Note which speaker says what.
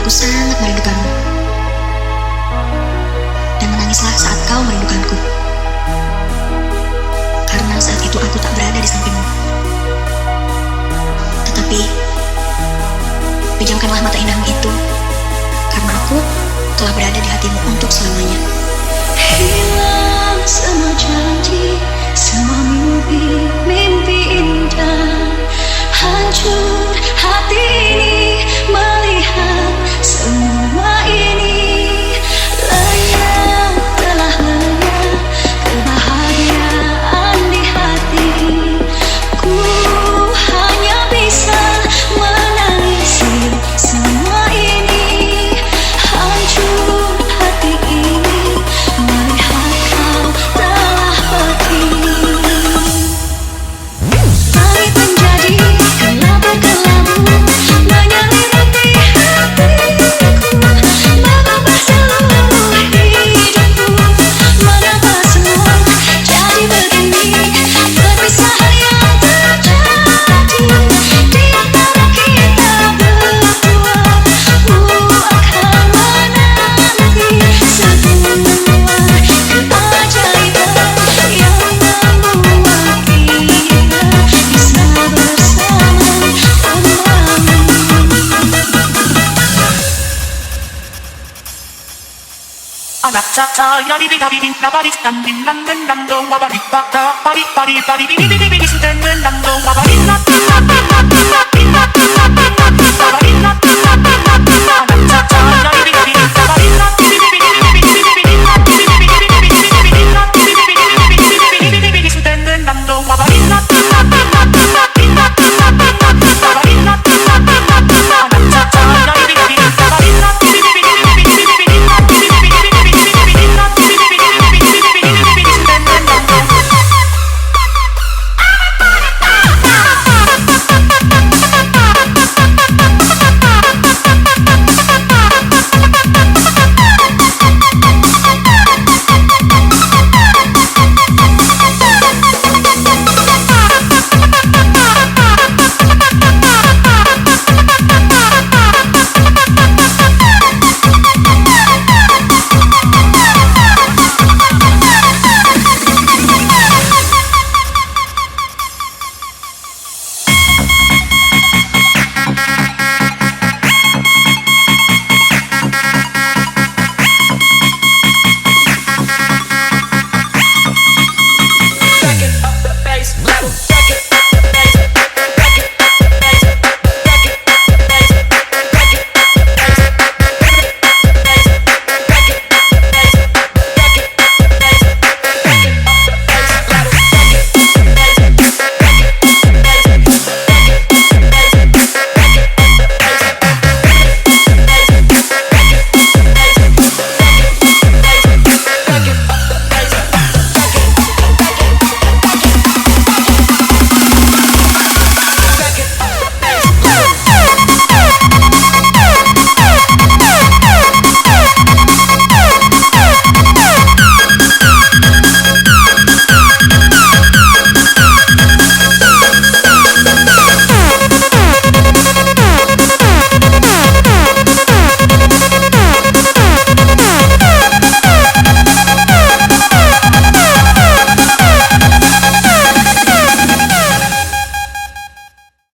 Speaker 1: Aku sangat merindukanmu. Dan menangislah saat kau merindukanku. Karena saat itu aku tak berada di sampingmu. Tetapi, pejamkanlah mata indahmu itu, karena aku telah berada di hatimu untuk selamanya.
Speaker 2: Hilang semua janji, semua mimpi indah. Hancur hati ini melihat semua ini. Lenyap telah lenyap kebahagiaan di hati. Ku hanya bisa menangisi semua ini. Hancur hati ini melihat kau telah pergi. Langit menjadi gelap berkelabu, menyelimuti hatiku, mengubah seluruh hidupku. Mengapa semua jadi begini? Perpisahan yang terjadi di antara kita berdua. Ku akan menanti semua keajaiban yang membuat kita bisa bersama kembali.
Speaker 3: Anak caksa ya bibi tabi bin nabari standing nanden nandong wabari bata pari pari pari bibi bibi bibi standing nandong wabari nat nat nat nat nat nat nat nat nat nat nat nat